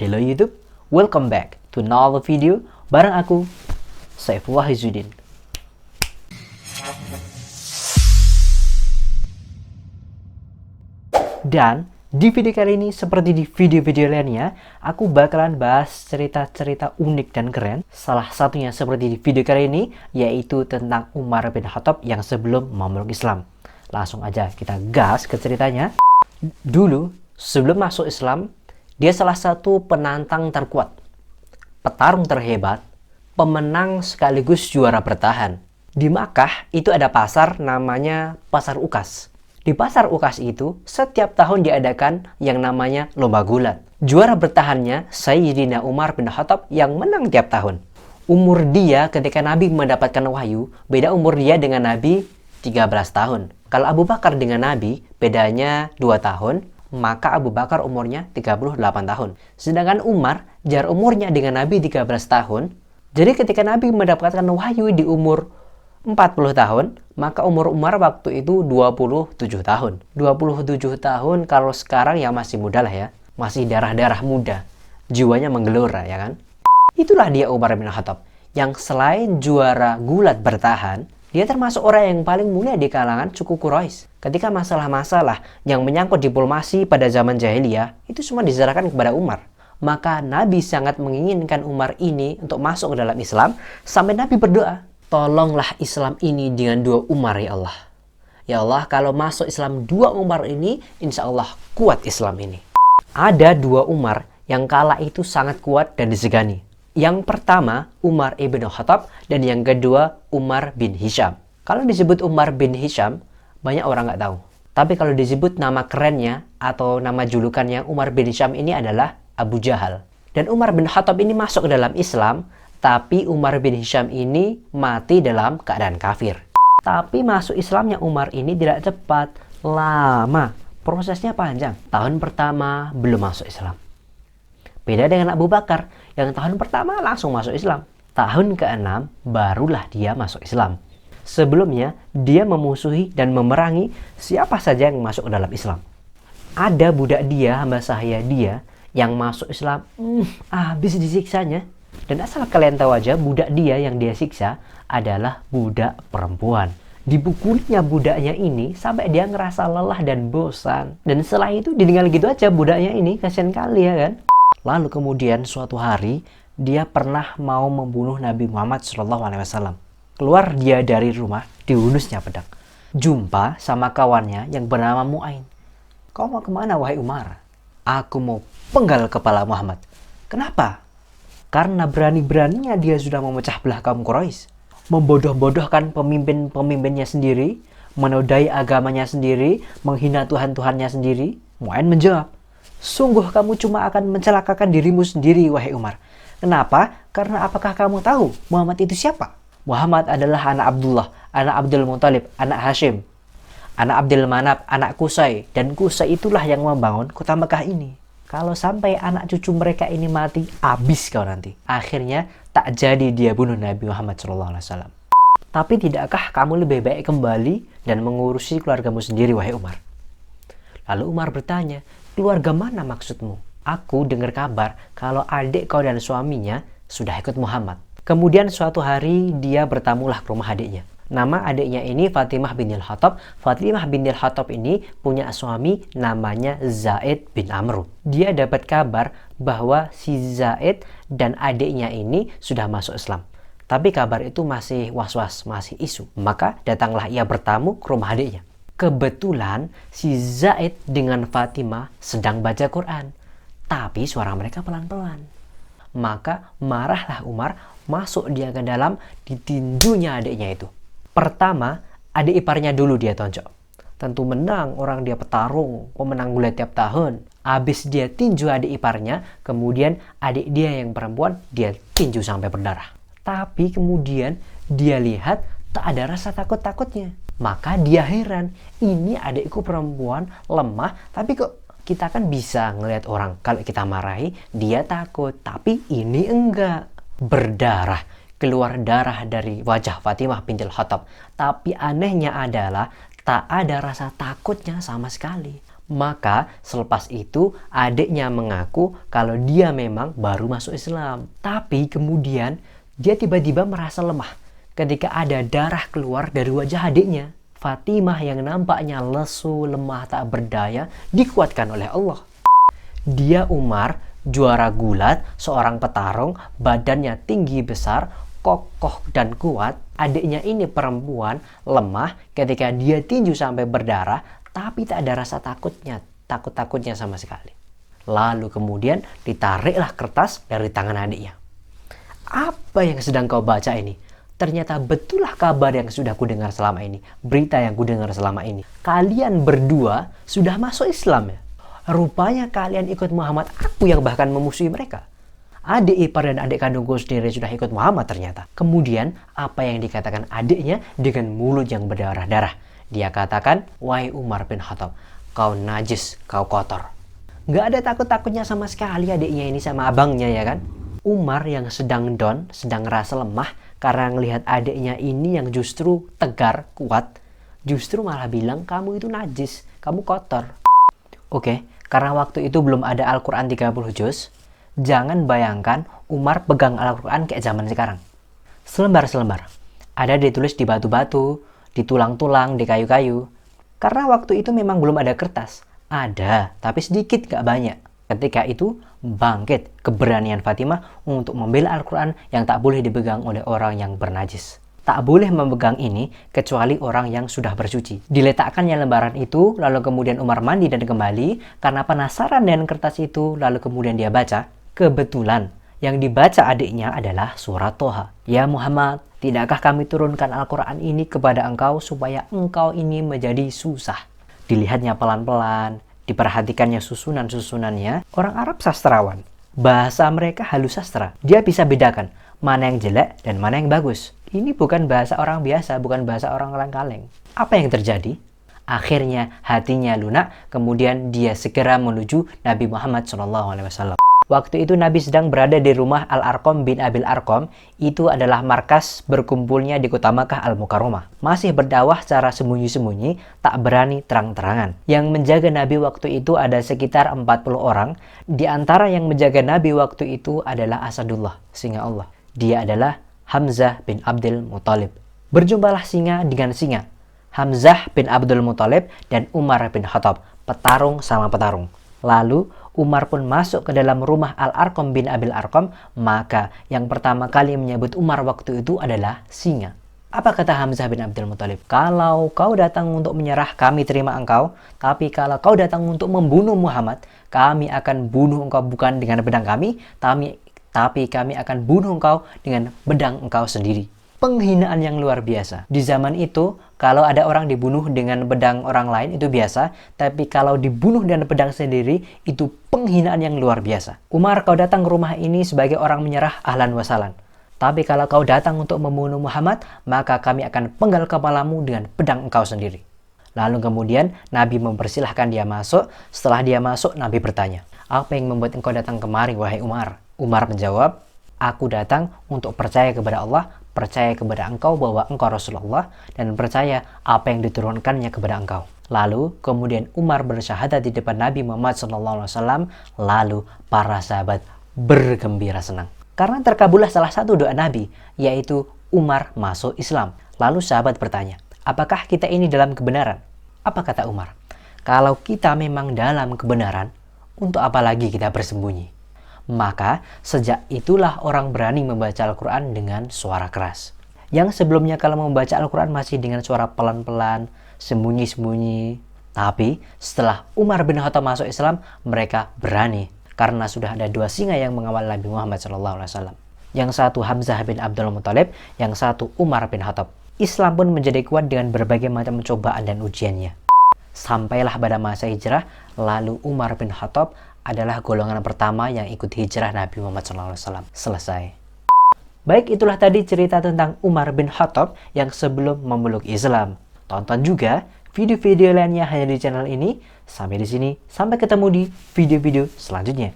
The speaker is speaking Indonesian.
Hello YouTube, welcome back to another video bareng aku, Saifullah Izzuddin. Dan di video kali ini, seperti di video-video lainnya, aku bakalan bahas cerita-cerita unik dan keren. Salah satunya seperti di video kali ini, yaitu tentang Umar bin Khattab yang sebelum memeluk Islam. Langsung aja kita gas ke ceritanya. Dulu, sebelum masuk Islam, dia salah satu penantang terkuat, petarung terhebat, pemenang sekaligus juara bertahan. Di Makkah itu ada pasar namanya Pasar Ukas. Di Pasar Ukas itu setiap tahun diadakan yang namanya lomba gulat. Juara bertahannya Sayyidina Umar bin Khattab yang menang tiap tahun. Umur dia ketika Nabi mendapatkan wahyu, beda umur dia dengan Nabi 13 tahun. Kalau Abu Bakar dengan Nabi bedanya 2 tahun, maka Abu Bakar umurnya 38 tahun. Sedangkan Umar, jarak umurnya dengan Nabi 13 tahun. Jadi ketika Nabi mendapatkan wahyu di umur 40 tahun, maka umur Umar waktu itu 27 tahun. 27 tahun kalau sekarang ya masih muda lah ya. Masih darah-darah muda. Jiwanya menggelora ya kan. Itulah dia Umar bin Khattab. Yang selain juara gulat bertahan, dia termasuk orang yang paling mulia di kalangan suku Quraisy. Ketika masalah-masalah yang menyangkut diplomasi pada zaman jahiliyah, itu semua diserahkan kepada Umar. Maka Nabi sangat menginginkan Umar ini untuk masuk ke dalam Islam, sampai Nabi berdoa, tolonglah Islam ini dengan 2 Umar ya Allah. Ya Allah, kalau masuk Islam 2 Umar ini, insya Allah kuat Islam ini. Ada 2 Umar yang kala itu sangat kuat dan disegani. Yang pertama, Umar ibn Khattab, dan yang kedua, Umar bin Hisham. Kalau disebut Umar bin Hisham, banyak orang nggak tahu. Tapi kalau disebut nama kerennya atau nama julukannya, Umar bin Hisham ini adalah Abu Jahal. Dan Umar bin Khattab ini masuk ke dalam Islam, tapi Umar bin Hisham ini mati dalam keadaan kafir. Tapi masuk Islamnya Umar ini tidak cepat, lama. Prosesnya panjang. Tahun pertama belum masuk Islam. Beda dengan Abu Bakar, yang tahun pertama langsung masuk Islam. Tahun ke-6 barulah dia masuk Islam. Sebelumnya, dia memusuhi dan memerangi siapa saja yang masuk ke dalam Islam. Ada budak dia, hamba sahaya dia, yang masuk Islam, habis disiksanya. Dan asal kalian tahu aja, budak dia yang dia siksa adalah budak perempuan. Dipukulinya budaknya ini sampai dia ngerasa lelah dan bosan. Dan setelah itu ditinggal gitu aja budaknya ini, kasihan kali ya kan. Lalu kemudian suatu hari dia pernah mau membunuh Nabi Muhammad SAW. Keluar dia dari rumah, dihunusnya pedang. Jumpa sama kawannya yang bernama Mu'ain. Kau mau kemana wahai Umar? Aku mau penggal kepala Muhammad. Kenapa? Karena berani-beraninya dia sudah memecah belah kaum Quraisy, membodoh-bodohkan pemimpin-pemimpinnya sendiri, menodai agamanya sendiri, menghina Tuhan-Tuhannya sendiri. Mu'ain menjawab, sungguh kamu cuma akan mencelakakan dirimu sendiri, wahai Umar. Kenapa? Karena apakah kamu tahu Muhammad itu siapa? Muhammad adalah anak Abdullah, anak Abdul Muthalib, anak Hashim, anak Abdul Manaf, anak Qusay. Dan Qusay itulah yang membangun kota Mekah ini. Kalau sampai anak cucu mereka ini mati, habis kau nanti. Akhirnya tak jadi dia bunuh Nabi Muhammad SAW. Tapi tidakkah kamu lebih baik kembali dan mengurusi keluargamu sendiri, wahai Umar? Lalu Umar bertanya, keluarga mana maksudmu? Aku dengar kabar kalau adik kau dan suaminya sudah ikut Muhammad. Kemudian suatu hari dia bertamulah ke rumah adiknya. Nama adiknya ini Fatimah bintil Khattab. Fatimah bintil Khattab ini punya suami namanya Zaid bin Amr. Dia dapat kabar bahwa si Zaid dan adiknya ini sudah masuk Islam. Tapi kabar itu masih was-was, masih isu. Maka datanglah ia bertamu ke rumah adiknya. Kebetulan si Zaid dengan Fatimah sedang baca Quran. Tapi suara mereka pelan-pelan. Maka marahlah Umar, masuk dia ke dalam, ditinjunya adiknya itu. Pertama, adik iparnya dulu dia tonjok. Tentu menang, orang dia petarung, pemenang gulat tiap tahun. Habis dia tinju adik iparnya, kemudian adik dia yang perempuan, dia tinju sampai berdarah. Tapi kemudian dia lihat tak ada rasa takut-takutnya. Maka dia heran, ini adikku perempuan lemah, tapi kok kita kan bisa ngelihat orang kalau kita marahi, dia takut. Tapi ini enggak. Berdarah. Keluar darah dari wajah Fatimah bintil Khattab. Tapi anehnya adalah tak ada rasa takutnya sama sekali. Maka selepas itu adiknya mengaku kalau dia memang baru masuk Islam. Tapi kemudian dia tiba-tiba merasa lemah ketika ada darah keluar dari wajah adiknya. Fatimah yang nampaknya lesu, lemah, tak berdaya dikuatkan oleh Allah. Dia Umar, juara gulat, seorang petarung, badannya tinggi besar, kokoh dan kuat. Adiknya ini perempuan, lemah ketika dia tinju sampai berdarah, tapi tak ada rasa takutnya sama sekali. Lalu kemudian ditariklah kertas dari tangan adiknya. Apa yang sedang kau baca ini? Ternyata betullah kabar yang sudah kudengar selama ini. Berita yang kudengar selama ini. Kalian berdua sudah masuk Islam ya? Rupanya kalian ikut Muhammad, aku yang bahkan memusuhi mereka. Adik ipar dan adik kandungku sendiri sudah ikut Muhammad ternyata. Kemudian apa yang dikatakan adiknya dengan mulut yang berdarah-darah? Dia katakan, wahai Umar bin Khattab, kau najis, kau kotor. Nggak ada takut-takutnya sama sekali adiknya ini sama abangnya ya kan. Umar yang sedang down, sedang rasa lemah karena ngelihat adiknya ini yang justru tegar, kuat, justru malah bilang kamu itu najis, kamu kotor. Oke, karena waktu itu belum ada Al-Quran 30 juz, jangan bayangkan Umar pegang Al-Quran kayak zaman sekarang. Selembar-selembar. Ada ditulis di batu-batu, di tulang-tulang, di kayu-kayu. Karena waktu itu memang belum ada kertas. Ada, tapi sedikit, gak banyak. Ketika itu bangkit keberanian Fatimah untuk membela Al-Quran yang tak boleh dipegang oleh orang yang bernajis. Tak boleh memegang ini kecuali orang yang sudah bersuci. Diletakkannya lembaran itu, lalu kemudian Umar mandi dan kembali karena penasaran dengan kertas itu, lalu kemudian dia baca. Kebetulan yang dibaca adiknya adalah surat Toha. Ya Muhammad, tidakkah kami turunkan Al-Quran ini kepada engkau supaya engkau ini menjadi susah? Dilihatnya pelan-pelan, diperhatikannya susunan-susunannya. Orang Arab sastrawan. Bahasa mereka halus sastra. Dia bisa bedakan mana yang jelek dan mana yang bagus. Ini bukan bahasa orang biasa, bukan bahasa orang kaleng. Apa yang terjadi? Akhirnya hatinya lunak, kemudian dia segera menuju Nabi Muhammad SAW. Waktu itu Nabi sedang berada di rumah Al-Arqam bin Abil Arqam. Itu adalah markas berkumpulnya di kota Makkah Al-Mukarramah. Masih berdakwah secara sembunyi-sembunyi, tak berani terang-terangan. Yang menjaga Nabi waktu itu ada sekitar 40 orang. Di antara yang menjaga Nabi waktu itu adalah Asadullah, singa Allah. Dia adalah Hamzah bin Abdul Muthalib. Berjumpalah singa dengan singa. Hamzah bin Abdul Muthalib dan Umar bin Khattab. Petarung sama petarung. Lalu Umar pun masuk ke dalam rumah Al-Arqam bin Abil Arqam, maka yang pertama kali menyebut Umar waktu itu adalah singa. Apa kata Hamzah bin Abdul Muthalib? Kalau kau datang untuk menyerah, kami terima engkau. Tapi kalau kau datang untuk membunuh Muhammad, kami akan bunuh engkau bukan dengan pedang kami, tapi kami akan bunuh engkau dengan pedang engkau sendiri. Penghinaan yang luar biasa. Di zaman itu, kalau ada orang dibunuh dengan pedang orang lain itu biasa, tapi kalau dibunuh dengan pedang sendiri, itu penghinaan yang luar biasa. Umar, kau datang ke rumah ini sebagai orang menyerah, ahlan wasalan. Tapi kalau kau datang untuk membunuh Muhammad, maka kami akan penggal kepalamu dengan pedang engkau sendiri. Lalu kemudian Nabi mempersilahkan dia masuk. Setelah dia masuk, Nabi bertanya, apa yang membuat engkau datang kemari, wahai Umar? Umar menjawab, aku datang untuk percaya kepada Allah, percaya kepada engkau bahwa engkau Rasulullah, dan percaya apa yang diturunkannya kepada engkau. Lalu kemudian Umar bersyahadat di depan Nabi Muhammad SAW. Lalu para sahabat bergembira senang karena terkabullah salah satu doa Nabi, yaitu Umar masuk Islam. Lalu sahabat bertanya, apakah kita ini dalam kebenaran? Apa kata Umar? Kalau kita memang dalam kebenaran, untuk apa lagi kita bersembunyi? Maka sejak itulah orang berani membaca Al-Quran dengan suara keras. Yang sebelumnya kalau membaca Al-Quran masih dengan suara pelan-pelan, sembunyi-sembunyi. Tapi setelah Umar bin Khattab masuk Islam, mereka berani. Karena sudah ada dua singa yang mengawal Nabi Muhammad SAW. Yang satu Hamzah bin Abdul Muthalib, yang satu Umar bin Khattab. Islam pun menjadi kuat dengan berbagai macam cobaan dan ujiannya. Sampailah pada masa hijrah, lalu Umar bin Khattab adalah golongan pertama yang ikut hijrah Nabi Muhammad SAW. Selesai. Baik, itulah tadi cerita tentang Umar bin Khattab yang sebelum memeluk Islam. Tonton juga video-video lainnya hanya di channel ini. Sampai di sini, sampai ketemu di video-video selanjutnya.